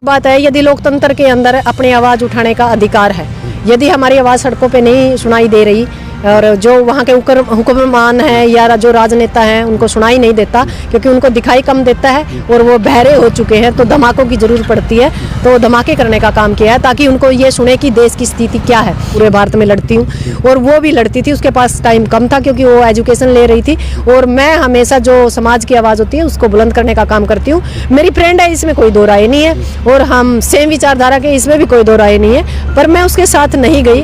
बात है, यदि लोकतंत्र के अंदर अपनी आवाज उठाने का अधिकार है, यदि हमारी आवाज सड़कों पे नहीं सुनाई दे रही और जो वहाँ के हुक्मरान हैं या जो राजनेता हैं उनको सुनाई नहीं देता क्योंकि उनको दिखाई कम देता है और वो बहरे हो चुके हैं, तो धमाकों की जरूरत पड़ती है। तो धमाके करने का काम किया है ताकि उनको ये सुने कि देश की स्थिति क्या है। पूरे भारत में लड़ती हूँ और वो भी लड़ती थी, उसके पास टाइम कम था क्योंकि वो एजुकेशन ले रही थी और मैं हमेशा जो समाज की आवाज़ होती है उसको बुलंद करने का काम करती हूँ। मेरी फ्रेंड है, इसमें कोई दो राय नहीं है और हम सेम विचारधारा के, इसमें भी कोई दो राय नहीं है, पर मैं उसके साथ नहीं गई।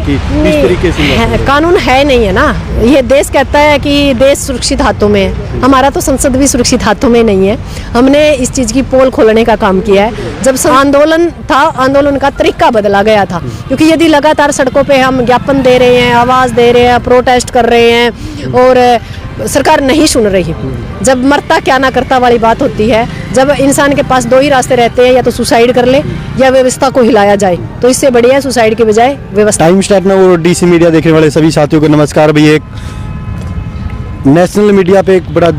कानून है नहीं है ना, ये देश कहता है कि देश सुरक्षित हाथों में है, हमारा तो संसद भी सुरक्षित हाथों में नहीं है। हमने इस चीज़ की पोल खोलने का काम किया है। जब आंदोलन था, आंदोलन का तरीका बदला गया था क्योंकि यदि लगातार सड़कों पे हम ज्ञापन दे रहे हैं, आवाज़ दे रहे हैं, प्रोटेस्ट कर रहे हैं और सरकार नहीं सुन रही, जब मरता क्या ना करता वाली बात होती है, जब इंसान के पास दो ही रास्ते रहते हैं, या तो सुसाइड कर ले या व्यवस्था को हिलाया जाए, तो इससे बढ़िया है सुसाइड के बजाय व्यवस्था। टाइम स्टार्ट में वो डीसी मीडिया देखने वाले सभी साथियों को नमस्कार। भैया, एक नेशनल मीडिया पे एक बड़ा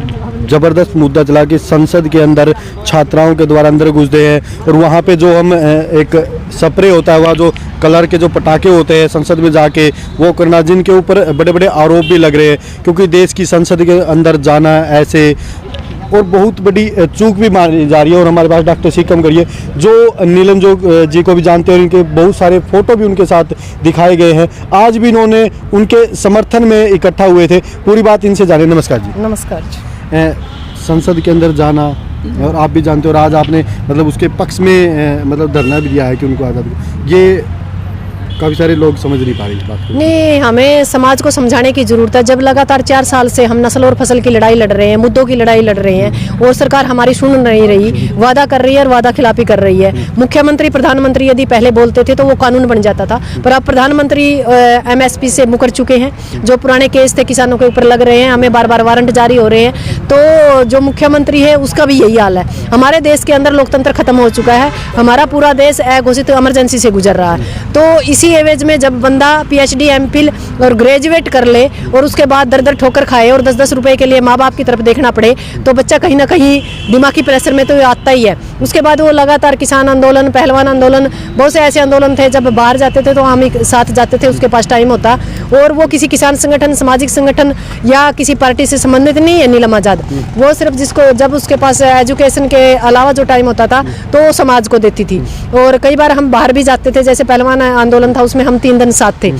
ज़बरदस्त मुद्दा चला कि संसद के अंदर छात्राओं के द्वारा अंदर घुसते हैं और वहाँ पे जो हम एक स्प्रे होता है, वह जो कलर के जो पटाखे होते हैं संसद में जाके वो करना, जिनके ऊपर बड़े बड़े आरोप भी लग रहे हैं क्योंकि देश की संसद के अंदर जाना ऐसे और बहुत बड़ी चूक भी मानी जा रही है। और हमारे पास डॉक्टर सिकम करिए जो नीलम जोग जी को भी जानते हैं और इनके बहुत सारे फोटो भी उनके साथ दिखाए गए हैं। आज भी इन्होंने उनके समर्थन में इकट्ठा हुए थे, पूरी बात इनसे जाने। नमस्कार जी। नमस्कार जी। संसद के अंदर जाना और आप भी जानते हो, और आज आपने मतलब उसके पक्ष में मतलब धरना भी दिया है कि उनको आज़ादी, ये काफ़ी सारे लोग समझ नहीं पा रहे इस बात को। नहीं, हमें समाज को समझाने की जरूरत है। जब लगातार 4 साल से हम नस्ल और फसल की लड़ाई लड़ रहे हैं, मुद्दों की लड़ाई लड़ रहे हैं और सरकार हमारी सुन नहीं रही, वादा कर रही है और वादा खिलाफी कर रही है। मुख्यमंत्री प्रधानमंत्री यदि पहले बोलते थे तो वो कानून बन जाता था, पर अब प्रधानमंत्री MSP से मुकर चुके हैं। जो पुराने केस थे किसानों के ऊपर लग रहे हैं, हमें बार बार वारंट जारी हो रहे हैं, तो जो मुख्यमंत्री है उसका भी यही हाल है। हमारे देश के अंदर लोकतंत्र खत्म हो चुका है, हमारा पूरा देश अघोषित इमरजेंसी से गुजर रहा है। तो इसी एवज में जब बंदा PhD MPhil और ग्रेजुएट कर ले और उसके बाद दर दर ठोकर खाए और 10-10 रुपए के लिए माँ बाप की तरफ देखना पड़े, तो बच्चा कहीं ना कहीं दिमागी प्रेशर में तो आता ही है। उसके बाद वो लगातार किसान आंदोलन, पहलवान आंदोलन, बहुत से ऐसे आंदोलन थे, जब बाहर जाते थे तो हम एक साथ जाते थे, उसके पास टाइम होता और वो किसी किसान संगठन, सामाजिक संगठन या किसी पार्टी से संबंधित नहीं है नीलम आज़ाद। वो सिर्फ जिसको जब उसके पास एजुकेशन के अलावा जो टाइम होता था तो वो समाज को देती थी। और कई बार हम बाहर भी जाते थे, जैसे पहलवान आंदोलन था उसमें हम 3 दिन साथ थे।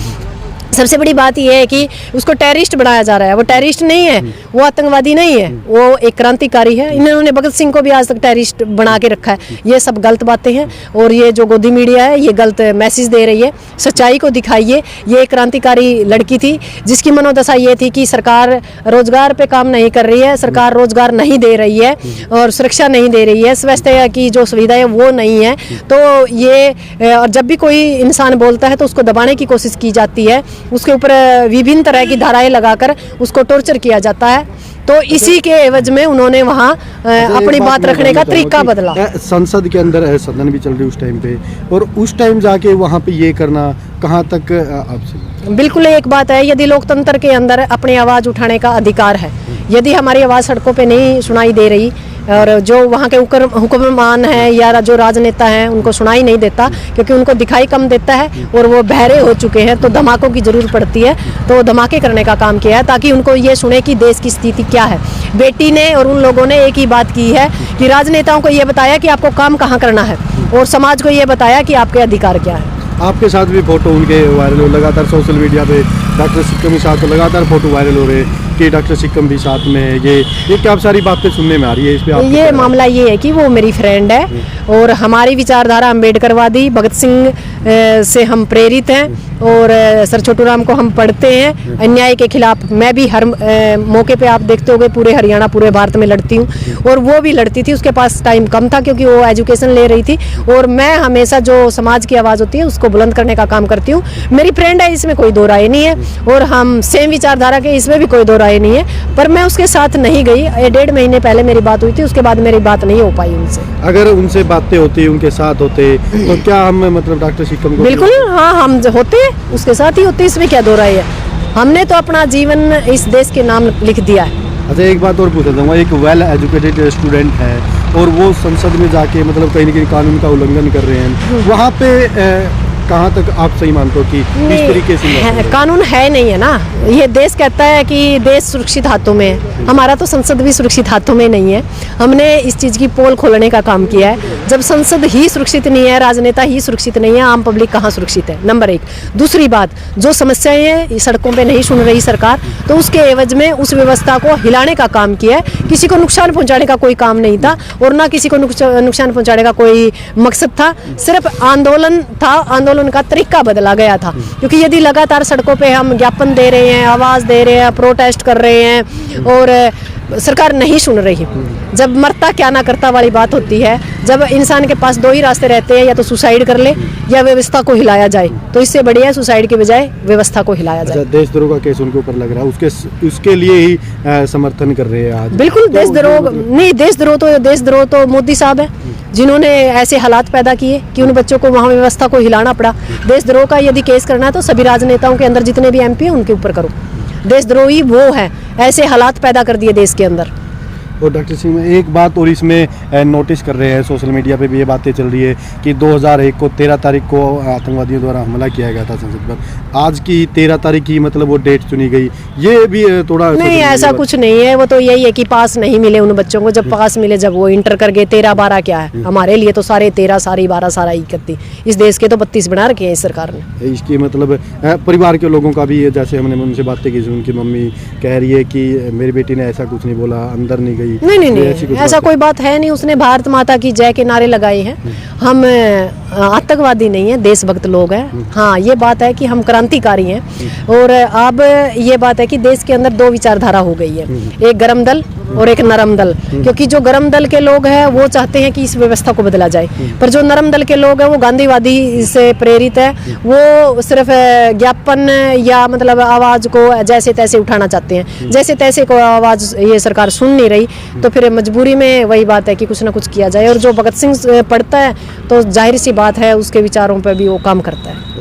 सबसे बड़ी बात यह है कि उसको टेररिस्ट बनाया जा रहा है। वो टेररिस्ट नहीं है, वो आतंकवादी नहीं है, वो एक क्रांतिकारी है। इन्होंने भगत सिंह को भी आज तक टेररिस्ट बना के रखा है। ये सब गलत बातें हैं और ये जो गोदी मीडिया है ये गलत मैसेज दे रही है। सच्चाई को दिखाइए। ये एक क्रांतिकारी लड़की थी जिसकी मनोदशा ये थी कि सरकार रोजगार पे काम नहीं कर रही है, सरकार रोजगार नहीं दे रही है और सुरक्षा नहीं दे रही है, स्वास्थ्य की जो सुविधा है वो नहीं है। तो ये और जब भी कोई इंसान बोलता है तो उसको दबाने की कोशिश की जाती है, उसके ऊपर विभिन्न तरह की धाराएं लगाकर उसको टॉर्चर किया जाता है। तो इसी के एवज में उन्होंने वहाँ अपनी बात रखने का तरीका बदला। संसद के अंदर सदन भी चल रही उस टाइम पे, और उस टाइम जाके वहाँ पे ये करना कहाँ तक आपसे? बिल्कुल एक बात है, यदि लोकतंत्र के अंदर अपनी आवाज़ उठाने का अधिकार है, यदि हमारी आवाज़ सड़कों पे नहीं सुनाई दे रही और जो वहाँ के हुक्मरान हैं या जो राजनेता हैं उनको सुनाई नहीं देता क्योंकि उनको दिखाई कम देता है और वो बहरे हो चुके हैं, तो धमाकों की जरूरत पड़ती है। तो धमाके करने का काम किया है ताकि उनको ये सुने कि देश की स्थिति क्या है। बेटी ने और उन लोगों ने एक ही बात की है कि राजनेताओं को ये बताया कि आपको काम कहाँ करना है और समाज को ये बताया कि आपके अधिकार क्या है। आपके साथ भी फोटो उनके वायरल हो, लगातार सोशल मीडिया पे डॉक्टर सिक्कम के साथ लगातार फोटो वायरल हो रहे हैं कि डॉक्टर सिक्कम भी साथ में है। ये क्या सारी बातें सुनने में आ रही है इस पे? ये मामला ये है कि वो मेरी फ्रेंड है और हमारी विचारधारा अम्बेडकरवादी, भगत सिंह से हम प्रेरित हैं और सर छोटू राम को हम पढ़ते हैं। अन्याय के खिलाफ मैं भी हर मौके पे आप देखते होंगे पूरे हरियाणा, पूरे भारत में लड़ती हूँ और वो भी लड़ती थी। उसके पास टाइम कम था क्योंकि वो एजुकेशन ले रही थी और मैं हमेशा जो समाज की आवाज़ होती है उसको बुलंद करने का काम करती हूँ। मेरी फ्रेंड है, इसमें कोई दो राय नहीं है और हम सेम विचारधारा के, इसमें भी कोई दो राय नहीं है, पर मैं उसके साथ नहीं गई। 1.5 महीने पहले मेरी बात हुई थी, उसके बाद मेरी बात नहीं हो पाई उनसे। अगर उनसे बातें होती, उनके साथ होते तो क्या हम मतलब डॉक्टर सिक्कम को? बिल्कुल हाँ, हम होते उसके साथ ही होते, इसमें क्या दो राय है। हमने तो अपना जीवन इस देश के नाम लिख दिया है। अच्छा, एक बात और पूछना चाहूँगा, एक वेल एजुकेटेड स्टूडेंट है और वो संसद में जाके मतलब कहीं ना कहीं कानून का उल्लंघन कर रहे हैं, वहाँ पे कहाँ तक आप सही मानते हो कि इस तरीके से कानून है नहीं है ना। ये देश कहता है कि देश सुरक्षित हाथों में है, हमारा तो संसद भी सुरक्षित हाथों में नहीं है। हमने इस चीज़ की पोल खोलने का काम किया है। जब संसद ही सुरक्षित नहीं है, राजनेता ही सुरक्षित नहीं है, आम पब्लिक कहाँ सुरक्षित है, नंबर एक। दूसरी बात, जो समस्याएं हैं सड़कों पे नहीं सुन रही सरकार, तो उसके एवज में उस व्यवस्था को हिलाने का काम किया है। किसी को नुकसान पहुंचाने का कोई काम नहीं था और ना किसी को नुकसान पहुंचाने का कोई मकसद था, सिर्फ आंदोलन था। आंदोलन का तरीका बदला गया था, क्योंकि यदि लगातार सड़कों पे हम ज्ञापन दे रहे हैं, आवाज दे रहे हैं, प्रोटेस्ट कर रहे हैं और सरकार नहीं सुन रही, जब मरता क्या ना करता वाली बात होती है। जब इंसान के पास दो ही रास्ते रहते हैं, या तो सुसाइड कर ले या व्यवस्था को हिलाया जाए, तो इससे बढ़िया है सुसाइड के बजाय व्यवस्था को हिलाया जाए। देशद्रोह का केस उनके ऊपर लग रहा है, उसके लिए ही समर्थन कर रहे हैं आज। बिल्कुल देशद्रोह नहीं, देशद्रोह तो मोदी साहब है, जिन्होंने ऐसे हालात पैदा किए कि उन बच्चों को वहाँ व्यवस्था को हिलाना पड़ा। देशद्रोह का यदि केस करना है तो सभी राजनेताओं के अंदर जितने भी एमपी हैं उनके ऊपर करो। देशद्रोही वो है, ऐसे हालात पैदा कर दिए देश के अंदर। और डॉक्टर सिंह, एक बात और इसमें नोटिस कर रहे हैं, सोशल मीडिया पे भी ये बातें चल रही है कि 2001 को 13 तारीख को आतंकवादियों द्वारा हमला किया गया था संसद पर। आज की 13 तारीख की मतलब वो डेट चुनी गई, ये भी थोड़ा नहीं, ऐसा कुछ नहीं है। वो तो यही है कि पास नहीं मिले उन बच्चों को, जब पास मिले, जब वो इंटर कर गए। 13-12 क्या है हमारे लिए, तो सारे 13 सारे 12 सारा 31। इस देश के तो 32 बना रखे हैं इस सरकार ने। इसकी मतलब परिवार के लोगों का भी, जैसे हमने उनसे बातें की, उनकी मम्मी कह रही है कि मेरी बेटी ने ऐसा कुछ नहीं बोला, अंदर नहीं गई। नहीं, ऐसा कोई बात है नहीं। उसने भारत माता की जय के नारे लगाए हैं। हम आतंकवादी नहीं है, देशभक्त लोग हैं। हाँ, ये बात है कि हम क्रांतिकारी हैं। और अब ये बात है कि देश के अंदर दो विचारधारा हो गई है, एक गरम दल और एक नरम दल। क्योंकि जो गरम दल के लोग हैं वो चाहते हैं कि इस व्यवस्था को बदला जाए, पर जो नरम दल के लोग हैं वो गांधीवादी से प्रेरित है। वो सिर्फ ज्ञापन या मतलब आवाज को जैसे तैसे उठाना चाहते हैं। जैसे तैसे को आवाज ये सरकार सुन नहीं रही, तो फिर मजबूरी में वही बात है कि कुछ ना कुछ किया जाए। और जो भगत सिंह पढ़ता है तो जाहिर सी बात है उसके विचारों पर भी वो काम करता है।